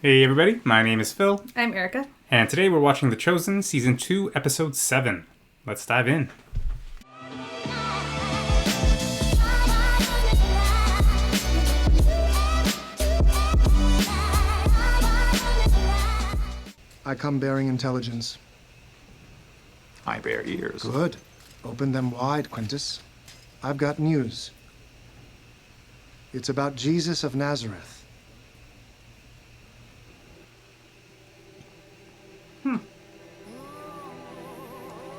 Hey everybody, my name is Phil, I'm Erika. and today we're watching The Chosen Season 2, Episode 7. Let's dive in. I come bearing intelligence. I bear ears. Good. Open them wide, Quintus. I've got news. It's about Jesus of Nazareth.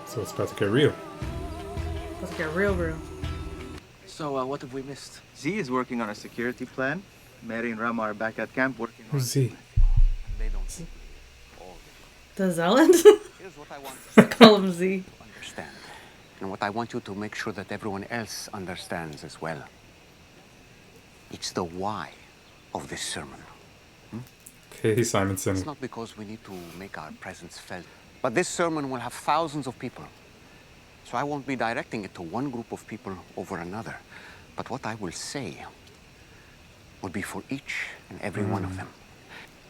So it's about to get real. Let's get real. So, what have we missed? Z is working on a security plan. Mary and Rama are back at camp working on... Who's Z? They don't see. The Zealot? Here's what I want you to Call him Z. understand. And what I want you to make sure that everyone else understands as well. It's the why of this sermon. Okay, Simonson. It's not because we need to make our presence felt. But this sermon will have thousands of people. So I won't be directing it to one group of people over another. But what I will say will be for each and every one of them.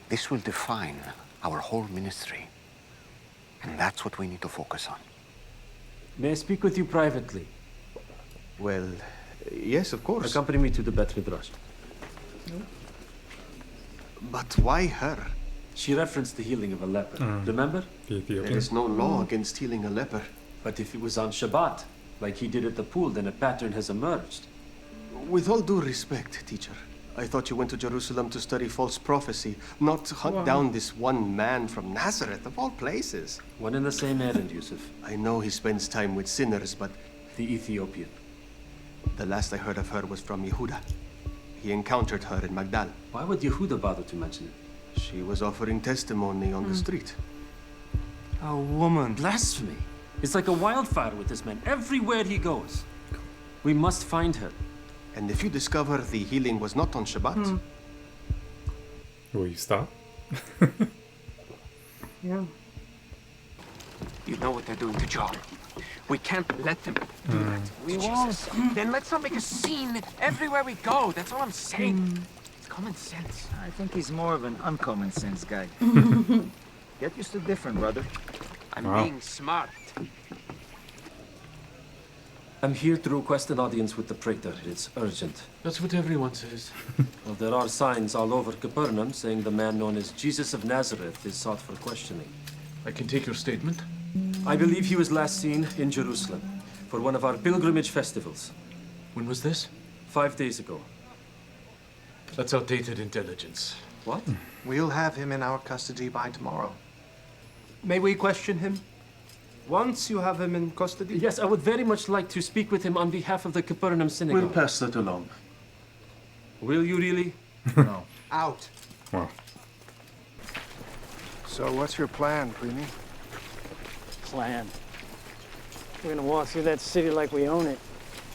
This will define our whole ministry. And that's what we need to focus on. May I speak with you privately? Well, yes, of course. Accompany me to the Bet Midrash. But why her? She referenced the healing of a leper. Remember? The There Ethiopian. is no law against healing a leper. But if it was on Shabbat, like he did at the pool, then a pattern has emerged. With all due respect, teacher, I thought you went to Jerusalem to study false prophecy, not to hunt down this one man from Nazareth, of all places. One and the same errand, Yusuf. I know he spends time with sinners, but The Ethiopian. the last I heard of her was from Yehuda. He encountered her in Magdal. Why would Yehuda bother to mention it? She was offering testimony on the street. A woman. Blasphemy. It's like a wildfire with this man. Everywhere he goes. We must find her. And if you discover the healing was not on Shabbat, Will you stop? Yeah. You know what they're doing to John. We can't let them do that. We won't. Then let's not make a scene everywhere we go. That's all I'm saying. It's common sense. I think he's more of an uncommon sense guy. Get used to different, brother. I'm Wow. being smart. I'm here to request an audience with the praetor. It's urgent. That's what everyone says. Well, there are signs all over Capernaum saying the man known as Jesus of Nazareth is sought for questioning. I can take your statement. I believe he was last seen in Jerusalem for one of our pilgrimage festivals. When was this? 5 days ago. That's outdated intelligence. What? We'll have him in our custody by tomorrow. May we question him? Once you have him in custody? Yes, I would very much like to speak with him on behalf of the Capernaum synagogue. we'll pass that along. Will you really? No. Out. Wow. So what's your plan, Preemie? Plan. We're gonna walk through that city like we own it.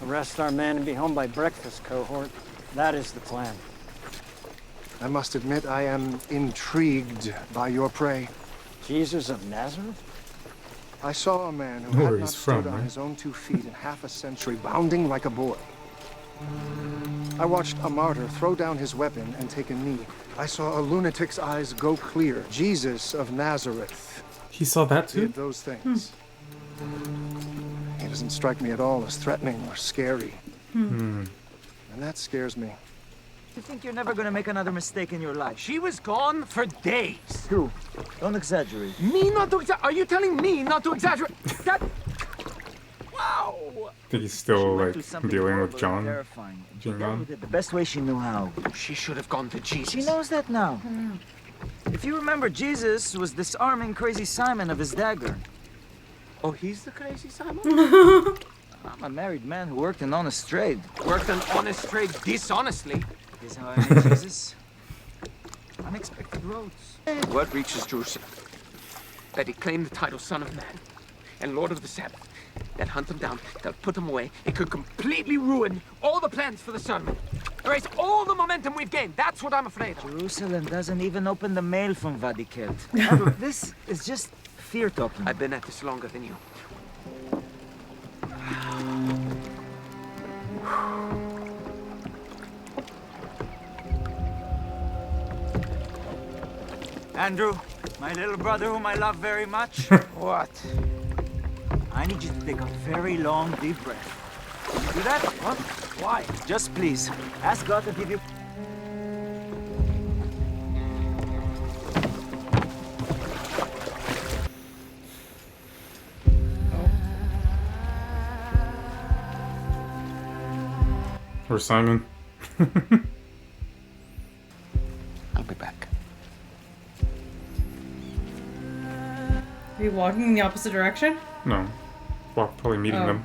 Arrest our man and be home by breakfast, cohort. That is the plan. I must admit I am intrigued by your prey. Jesus of Nazareth? I saw a man who Know had where not he's stood from, on right? his own 2 feet in half a century, bounding like a boy. I watched a martyr throw down his weapon and take a knee. I saw a lunatic's eyes go clear. Jesus of Nazareth He saw that too? did those things. He doesn't strike me at all as threatening or scary. And that scares me. You think you're never gonna make another mistake in your life? She was gone for days. True. Don't exaggerate. Me not to exaggerate? Are you telling me not to exaggerate? That... Wow! I think he's still Went like through something dealing with horrible and John. terrifying, and she John. dealt with it the best way she knew how. She should have gone to Jesus. She knows that now. If you remember, Jesus was disarming crazy Simon of his dagger. Oh, he's the crazy Simon? I'm a married man who worked in honest trade. Worked an honest trade dishonestly. Here's how I met Jesus. Unexpected roads. Word reaches Jerusalem that he claimed the title Son of Man and Lord of the Sabbath. They'll hunt him down, they'll put him away. It could completely ruin all the plans for the sermon. Erase all the momentum we've gained. That's what I'm afraid of. Jerusalem doesn't even open the mail from Vadikelt. This is just fear talking. I've been at this longer than you. Andrew, my little brother whom I love very much. What? I need you to take a very long, deep breath. Can you do that? What? Why? Just please, ask God to give you... Or Simon. I'll be back. Are you walking in the opposite direction? No. Well, probably meeting them.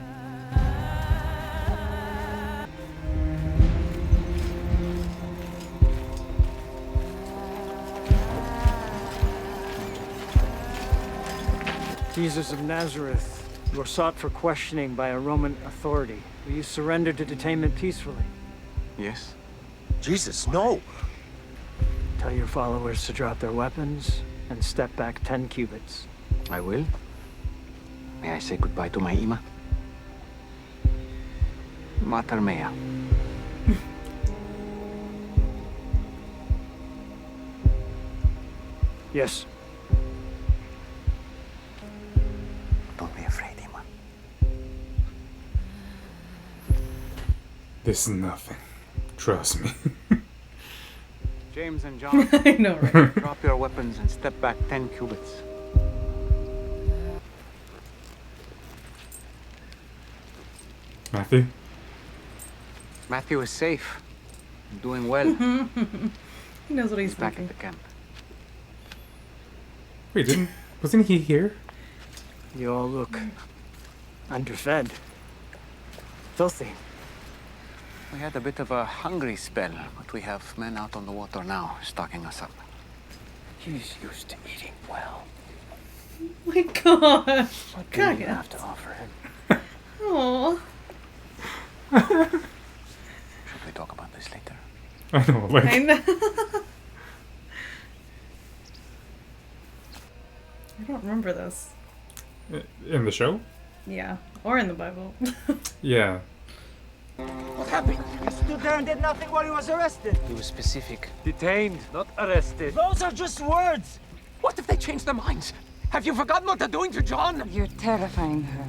Jesus of Nazareth, you are sought for questioning by a Roman authority. Will you surrender to detainment peacefully? Yes? Jesus, no! Tell your followers to drop their weapons and step back 10 cubits. I will. May I say goodbye to my Ima? Mater mea. Yes. Don't be afraid, Ima. This is nothing. Trust me. James and John. I know, right? Drop your weapons and step back 10 cubits. Matthew? Matthew is safe. Doing well. He knows what he's back thinking. at the camp. Wait, wasn't he here? You all look underfed. Filthy. We had a bit of a hungry spell, but we have men out on the water now, stocking us up. He's used to eating well. Oh my gosh. What do you have to offer him? Aww. Should we talk about this later? I know, like... I know. I don't remember this. In the show? Yeah. Or in the Bible. Yeah. What happened? He stood there and did nothing while he was arrested. He was specific. Detained, not arrested. Those are just words. What if they change their minds? Have you forgotten what they're doing to John? You're terrifying her.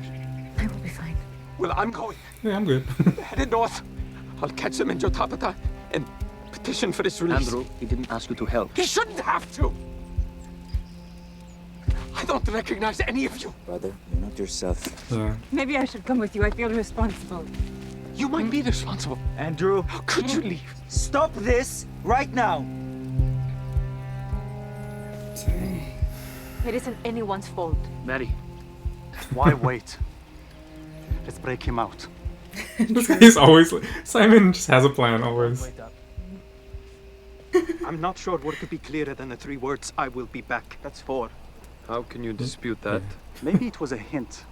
I will be fine. Well, I'm going. Yeah, I'm good. Headed north. I'll catch them in Jotapata and petition for his release. Andrew, he didn't ask you to help. He shouldn't have to. I don't recognize any of you. Brother, you're not yourself. Yeah. Maybe I should come with you. I feel responsible. You might be responsible. Andrew, How could you leave? stop this right now. It isn't anyone's fault. Mary, why wait? Let's break him out. He's always... Simon just has a plan, always. Wait up. I'm not sure what could be clearer than the 3 words, I will be back. That's 4. How can you dispute that? Maybe it was a hint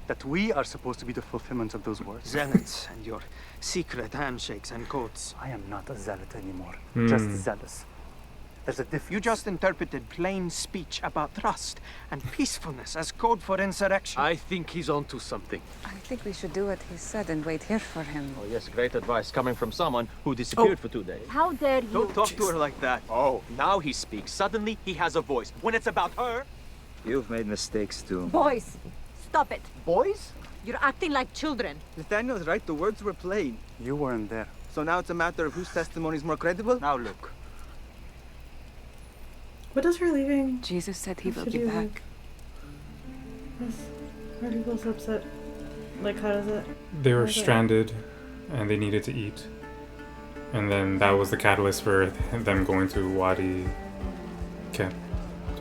that we are supposed to be the fulfillment of those words. Zealots and your secret handshakes and codes. I am not a zealot anymore, Hmm. just zealous. There's a difference. You just interpreted plain speech about trust and peacefulness as code for insurrection. I think he's onto something. I think we should do what he said and wait here for him. Oh yes, great advice coming from someone who disappeared for 2 days. How dare you? Don't talk to her like that. Oh, now he speaks. Suddenly he has a voice. When it's about her... You've made mistakes too. Boys, stop it. Boys? You're acting like children. Nathaniel's right, the words were plain. You weren't there. So now it's a matter of whose testimony is more credible? Now look. What does her leaving? Jesus said he have will to be do back. with this? Why are people so upset? Like, how does it... They were how does it- stranded, and they needed to eat. And then that was the catalyst for them going to Wadi Camp,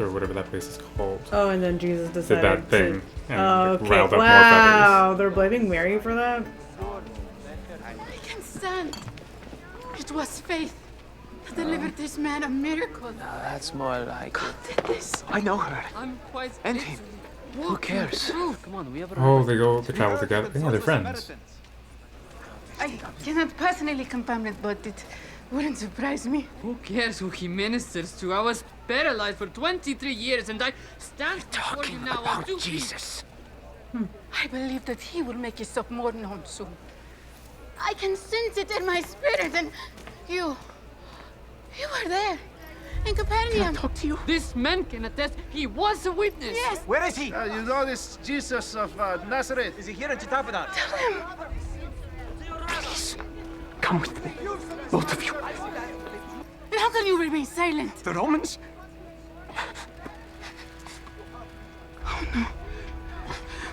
or whatever that place is called. Oh, and then Jesus Did decided that thing, to... and Oh, like, okay. riled up more Wow, feathers. they're blaming Mary for that? I can stand. It was faith that delivered this man a miracle. That's more like God did this. I know her. I'm quite And literally him. Who walking cares? through. Come on, we have Oh, they travel together. Yeah, they're friends. I cannot personally confirm it, but it wouldn't surprise me. Who cares who he ministers to? I was paralyzed for 23 years and I stand before you now on 2 feet. I believe that he will make himself more known soon. I can sense it in my spirit, and you were there. in Capernaum. Can I talk to you? This man can attest he was a witness. Yes. Where is he? You know this Jesus of Nazareth? Is he here in Chitapadan? Tell him. Please, come with me. Both of you. And how can you remain silent? The Romans? Oh no.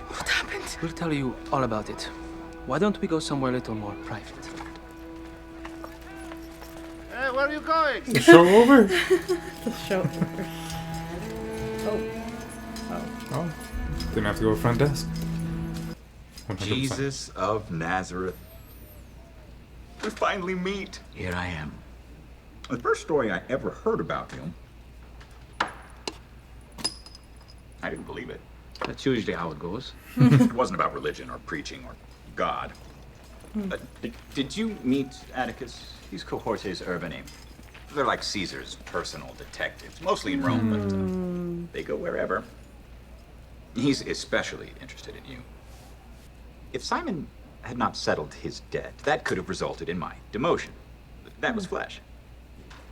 What happened? We'll tell you all about it. Why don't we go somewhere a little more private? Hey, where are you going? The show over? The show over. Oh. Didn't have to go to front desk. 100%. Jesus of Nazareth. We finally meet. Here I am. The first story I ever heard about him, I didn't believe it. That's usually how it goes. It wasn't about religion or preaching or God. Did you meet Atticus? He's cohortes urbanae. They're like Caesar's personal detectives, mostly in Rome, but they go wherever. He's especially interested in you. If Simon had not settled his debt, that could have resulted in my demotion. That was flesh.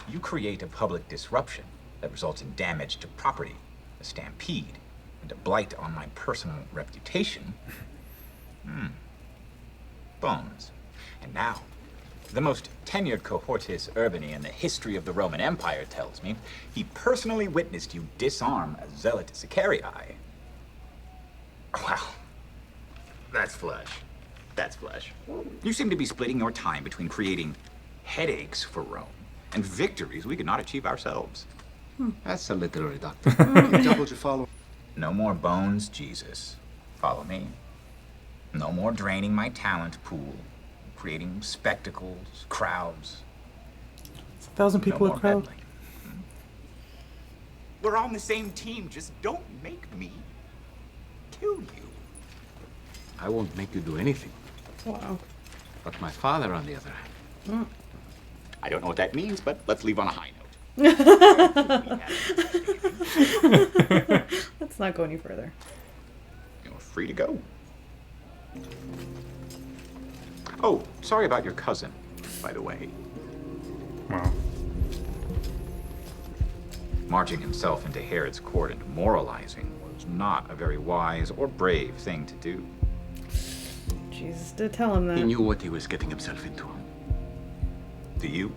You create a public disruption that results in damage to property, a stampede, and a blight on my personal reputation. Bones. And now, the most tenured cohortes urbanae in the history of the Roman Empire tells me he personally witnessed you disarm a zealot Sicarii. Wow. That's flesh. That's flesh. You seem to be splitting your time between creating headaches for Rome and victories we could not achieve ourselves. That's a little reductive. Double to follow. No more bones, Jesus. Follow me. No more draining my talent pool, creating spectacles, crowds. It's 1,000 people a crowd. Meddling. We're on the same team. Just don't make me kill you. I won't make you do anything. Wow. But my father, on the other hand. I don't know what that means, but let's leave on a high note. Let's not go any further. You're free to go. Oh, sorry about your cousin, by the way. Wow. Marching himself into Herod's court and moralizing was not a very wise or brave thing to do. Jesus did tell him that. He knew what he was getting himself into. Do you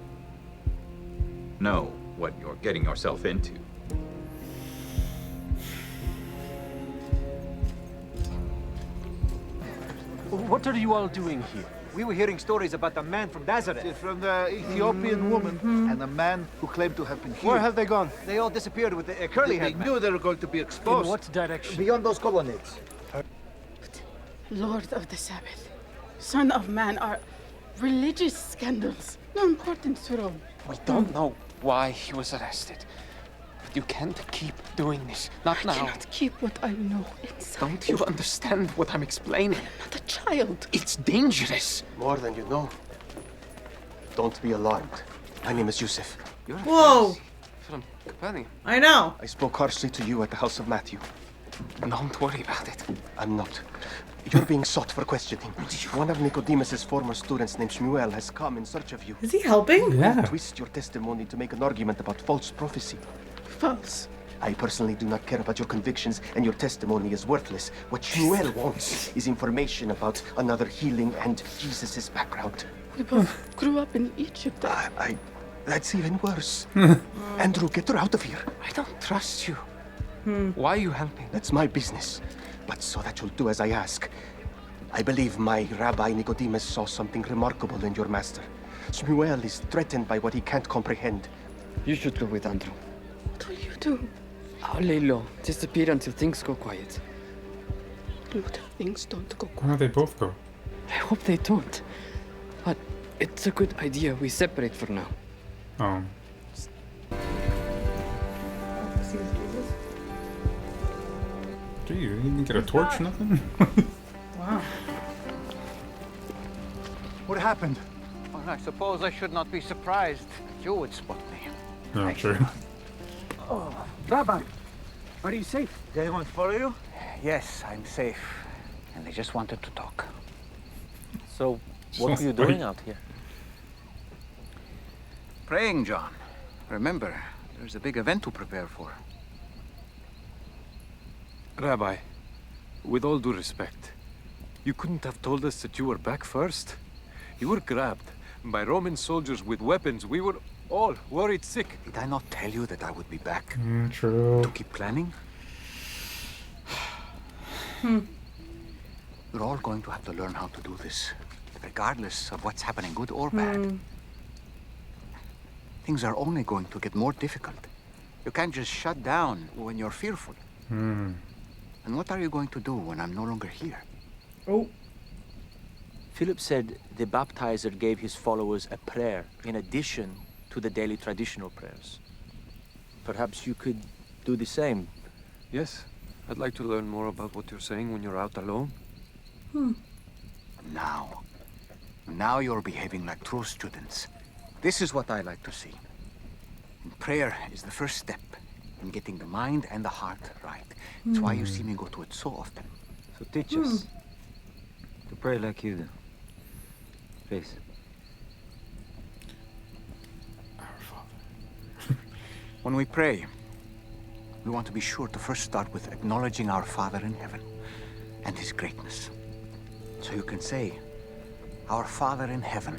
know what you're getting yourself into? What are you all doing here? We were hearing stories about the man from Nazareth. From the Ethiopian woman and a man who claimed to have been healed. Where have they gone? They all disappeared with the They curly-haired man. knew they were going to be exposed. In what direction? Beyond those colonnades. Lord of the Sabbath, Son of Man are religious scandals. No importance to Rome. We don't know why he was arrested. But you can't keep doing this. Not now. I cannot keep what I know inside. Don't you understand what I'm explaining? Not a child. It's dangerous. More than you know. Don't be alarmed. My name is Yusuf. You're a Whoa. Pharisee from Capernaum. I know. I spoke harshly to you at the house of Matthew. Don't worry about it. I'm not. You're being sought for questioning. One of Nicodemus's former students named Shmuel has come in search of you. Is he helping? Yeah. Twist your testimony to make an argument about false prophecy. False. I personally do not care about your convictions, and your testimony is worthless. What Shmuel wants is information about another healing and Jesus' background. We both grew up in Egypt. That's even worse. Andrew, get her out of here. I don't trust you. Why are you helping? That's my business. But so that you'll do as I ask. I believe my Rabbi Nicodemus saw something remarkable in your master. Shmuel is threatened by what he can't comprehend. You should go with Andrew. What will you do? I'll lay low. Disappear until things go quiet. Until things don't go Why don't they both go? I hope they don't. But it's a good idea we separate for now. Oh. Do you didn't get a torch, nothing? Wow. What happened? Well, I suppose I should not be surprised that you would spot me. Yeah, sure. Oh, Rabbi, are you safe? They won't follow you? Yes, I'm safe. And I just wanted to talk. So, what were you doing out here? Praying, John. Remember, There's a big event to prepare for. Rabbi, with all due respect, you couldn't have told us that you were back first? You were grabbed by Roman soldiers with weapons. We were all worried sick. Did I not tell you that I would be back? True. To keep planning? You're all going to have to learn how to do this, regardless of what's happening, good or bad. Things are only going to get more difficult. You can't just shut down when you're fearful. And what are you going to do when I'm no longer here? Philip said the baptizer gave his followers a prayer in addition to the daily traditional prayers. Perhaps you could do the same. Yes, I'd like to learn more about what you're saying when you're out alone. Now you're behaving like true students. This is what I like to see. And prayer is the first step in getting the mind and the heart right. It's why you see me go to it so often. So teach us to pray like you do. Please. When we pray, we want to be sure to first start with acknowledging our Father in heaven and his greatness. So you can say, "Our Father in heaven."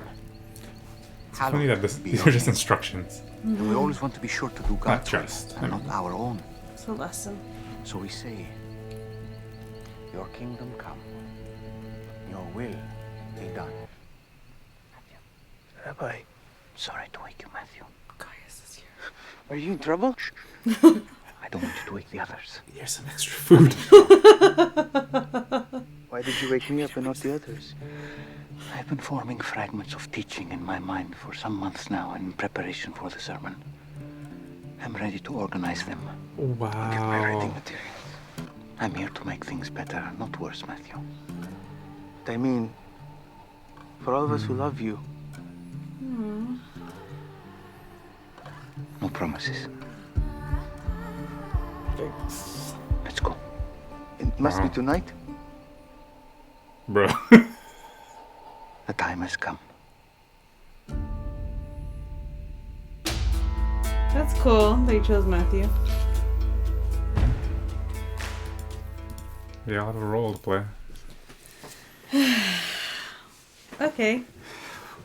It's funny that these are just instructions. And we always want to be sure to do God's will just, and not our own. It's a lesson. So we say, "Your kingdom come, your will be done." Rabbi. Sorry to wake you, Matthew. Caius is here. Are you in trouble? I don't want you to wake the others. Here's some extra food. Why did you wake me up and not the others? I've been forming fragments of teaching in my mind for some months now in preparation for the sermon. I'm ready to organize them. Wow. Get my writing materials. I'm here to make things better, not worse, Matthew. I mean, for all of us who love you. No promises. Thanks. Let's go. It must be tonight? Bro. The time has come. That's cool. They chose Matthew. Yeah, I'll have a role to play. Okay.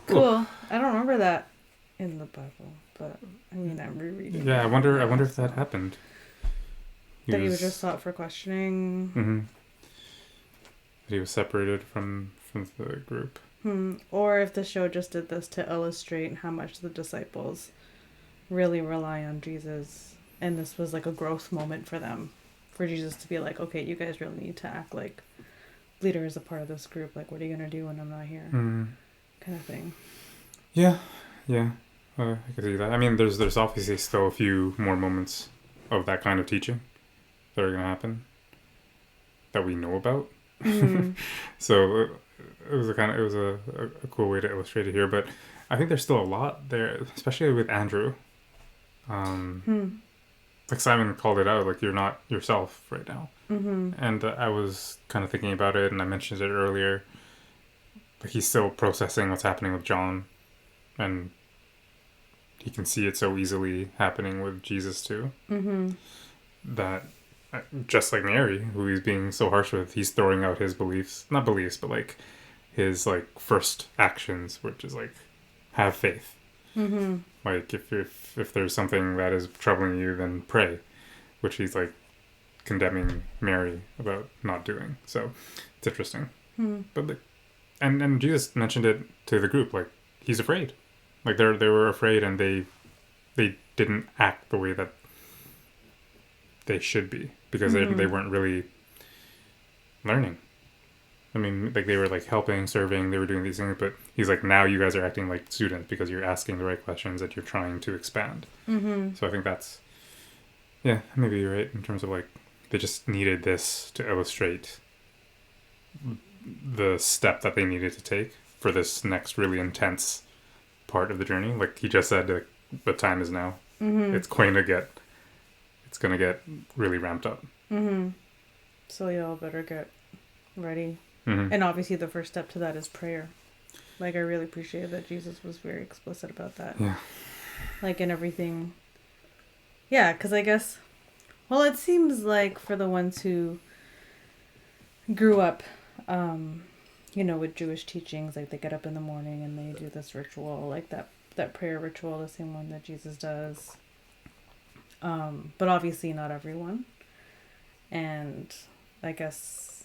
Cool. I don't remember that in the Bible, but I mean, I'm rereading. Yeah, I wonder if that happened. That he was just sought for questioning. That he was separated from the group. Or if the show just did this to illustrate how much the disciples really rely on Jesus, and this was like a growth moment for them, for Jesus to be like, okay, you guys really need to act like leaders, a part of this group. Like, what are you gonna do when I'm not here? Kind of thing. Yeah. I could see that. I mean, there's obviously still a few more moments of that kind of teaching that are gonna happen that we know about. So it was a cool way to illustrate it here, but I think there's still a lot there, especially with Andrew. Like Simon called it out, like you're not yourself right now. And I was kind of thinking about it, and I mentioned it earlier. Like he's still processing what's happening with John, and he can see it so easily happening with Jesus too. That just like Mary, who he's being so harsh with, he's throwing out his not beliefs, but like his like first actions, which is like have faith. Like if there's something that is troubling you, then pray, which he's like condemning Mary about not doing. So it's interesting. But like, and Jesus mentioned it to the group, like he's afraid. Like they were afraid, and they didn't act the way that they should be, because they weren't really learning. I mean, like they were like helping, serving, they were doing these things, but he's like, now you guys are acting like students because you're asking the right questions that you're trying to expand. So I think that's, yeah, maybe you're right in terms of like, they just needed this to illustrate the step that they needed to take for this next really intense part of the journey. Like he just said, like, the time is now. It's going to get really ramped up. So y'all better get ready. And obviously the first step to that is prayer. Like I really appreciate that Jesus was very explicit about that. Yeah. Like in everything Yeah, because I guess, well, it seems like for the ones who grew up, with Jewish teachings, like they get up in the morning and they do this ritual, like that prayer ritual, the same one that Jesus does. But obviously not everyone. And I guess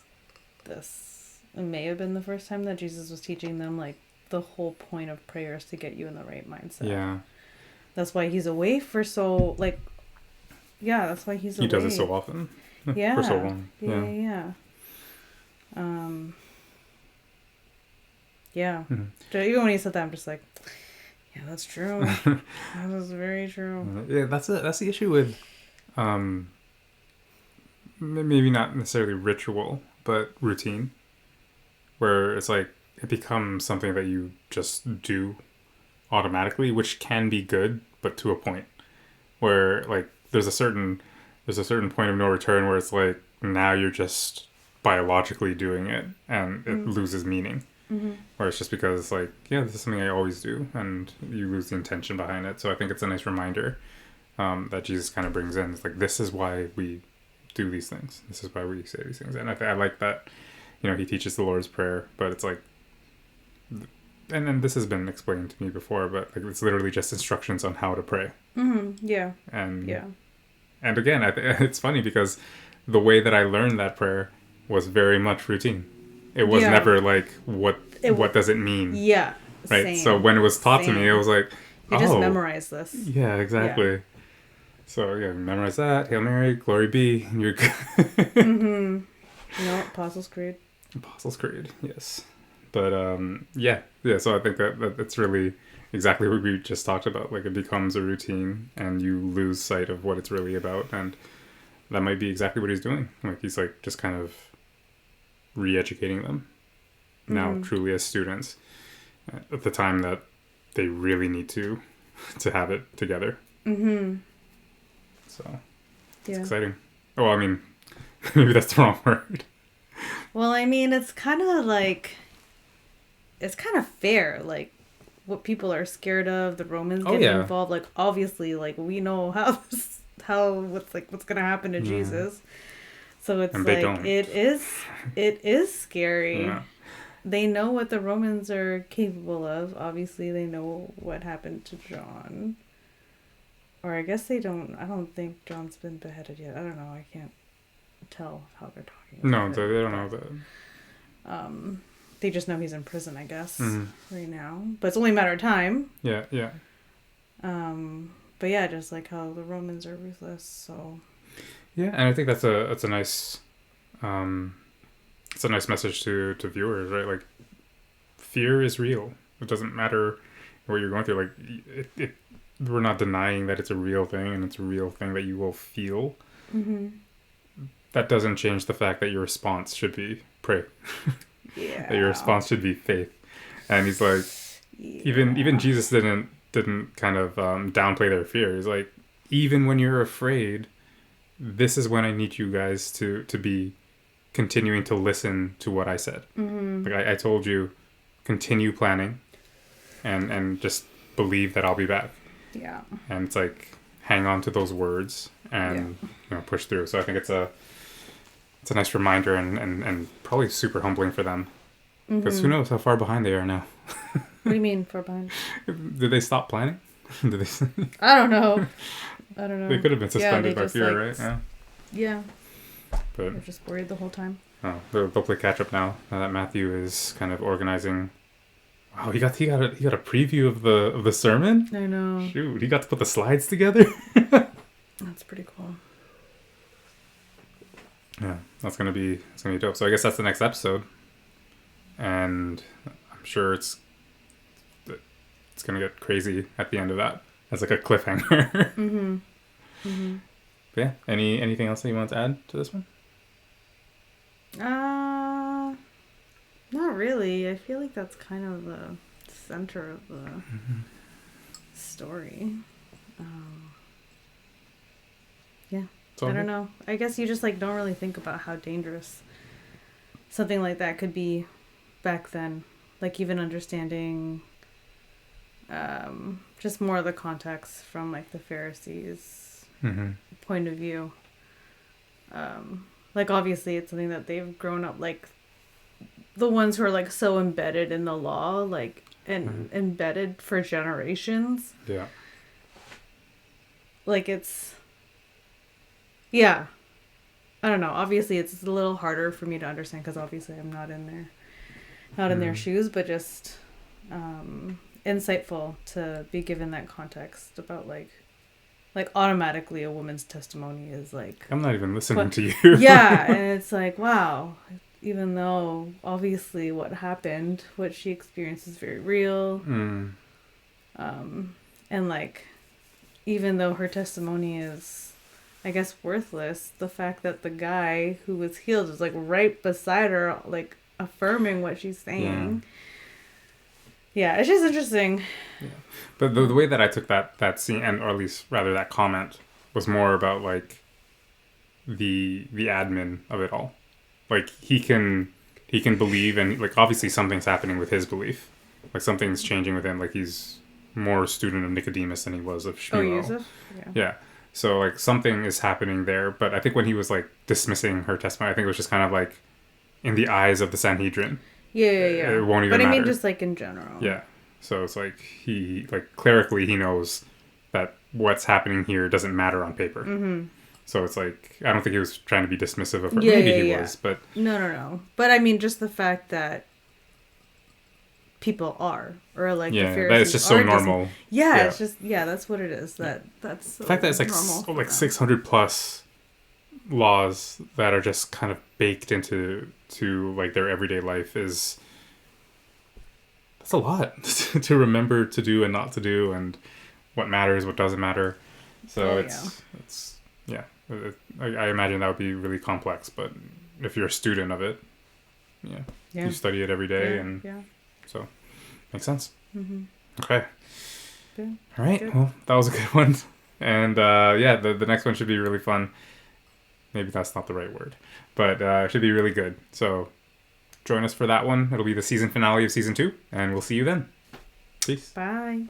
this may have been the first time that Jesus was teaching them, like, the whole point of prayer is to get you in the right mindset. Yeah. That's why he's away for so, like, yeah, that's why he's away. He does it so often. Yeah. For so long. Yeah. Yeah. Mm-hmm. Even when he said that, I'm just like, yeah, that's true. That was very true. Yeah, that's the issue with, maybe not necessarily ritual, but routine, where it's like it becomes something that you just do automatically, which can be good, but to a point where like there's a certain point of no return where it's like now you're just biologically doing it and it loses meaning. Mm-hmm. Or it's just because it's like, yeah, this is something I always do, and you lose the intention behind it. So I think it's a nice reminder that Jesus kind of brings in. It's like, this is why we do these things. This is why we say these things. And I like that, he teaches the Lord's Prayer, but it's like, and then this has been explained to me before, but like it's literally just instructions on how to pray. Mm-hmm. Yeah. And again, it's funny because the way that I learned that prayer was very much routine. It was never like, what does it mean? Yeah. Right. Same. So when it was taught to me, it was like, you just memorize this. Yeah, exactly. Yeah. So memorize that. Hail Mary, glory be, and you're good. Apostles' Creed. Apostles' Creed, yes. But yeah. So I think that it's really exactly what we just talked about. Like it becomes a routine, and you lose sight of what it's really about, and that might be exactly what he's doing. Like he's like just kind of re-educating them now, truly as students, at the time that they really need to have it together. So it's exciting. Oh, I mean, maybe that's the wrong word. Well, I mean, it's kind of fair, like what people are scared of, the Romans getting involved. Like obviously, like we know what's gonna happen to Jesus. So it's like it is scary. Yeah. They know what the Romans are capable of. Obviously, they know what happened to John. Or I guess they don't. I don't think John's been beheaded yet. I don't know. I can't tell how they're talking about they don't know that. They just know he's in prison, I guess, right now. But it's only a matter of time. Yeah. But yeah, just like how the Romans are ruthless. So. Yeah, and I think that's a nice, it's a nice message to viewers, right? Like, fear is real. It doesn't matter what you're going through. Like, we're not denying that it's a real thing, and it's a real thing that you will feel. That doesn't change the fact that your response should be pray. Yeah. That your response should be faith. And he's like, even Jesus didn't kind of downplay their fear. He's like, even when you're afraid, this is when I need you guys to be continuing to listen to what I said. Like I told you, continue planning and just believe that I'll be back. Yeah. And it's like, hang on to those words and push through. So I think it's a nice reminder and probably super humbling for them. Because who knows how far behind they are now. What do you mean far behind? Did they stop planning? Did they? I don't know. They could have been suspended by fear, right? Yeah. But they're just worried the whole time. Oh, they'll play catch up now that Matthew is kind of organizing. Wow, he got a preview of the sermon. I know. Shoot, he got to put the slides together. That's pretty cool. Yeah, it's gonna be dope. So I guess that's the next episode, and I'm sure it's gonna get crazy at the end of that as like a cliffhanger. But yeah, anything else that you want to add to this one? Not really. I feel like that's kind of the center of the story. Yeah. I don't know. I guess you just like don't really think about how dangerous something like that could be back then. Like even understanding just more of the context from like the Pharisees point of view. Like, obviously, it's something that they've grown up, like, the ones who are, like, so embedded in the law, like, and embedded for generations. Yeah. Like, it's... Yeah. I don't know. Obviously, it's a little harder for me to understand because obviously I'm not in their shoes, but just insightful to be given that context about, like automatically a woman's testimony is like... I'm not even listening to you. Yeah, and it's like, wow, even though obviously what happened, what she experienced is very real. And like, even though her testimony is, I guess, worthless, the fact that the guy who was healed is like right beside her, like affirming what she's saying. Yeah, it's just interesting. Yeah. But the way that I took that scene, or at least rather that comment, was more about like the admin of it all. Like he can believe, and like obviously something's happening with his belief. Like something's changing with him. Like he's more a student of Nicodemus than he was of Shmuel. Yusuf? Yeah. So like something is happening there. But I think when he was like dismissing her testimony, I think it was just kind of like in the eyes of the Sanhedrin. Yeah. It won't even matter. But I mean, just like in general. Yeah. So it's like he, like clerically, he knows that what's happening here doesn't matter on paper. Mm-hmm. So it's like, I don't think he was trying to be dismissive of her. Yeah, Maybe he was, but... No. But I mean, just the fact that people are, or like the Pharisees that it's just so normal. It's just, that's what it is. That's so the fact that it's like normal like 600 plus laws that are just kind of baked into like their everyday life that's a lot to remember to do and not to do, and what matters, what doesn't matter. So I imagine that would be really complex, but if you're a student of it, you study it every day, and so makes sense. Okay. Good. All right. Good. Well, that was a good one, and the next one should be really fun. Maybe that's not the right word, but it should be really good. So join us for that one. It'll be the season finale of season 2, and we'll see you then. Peace. Bye.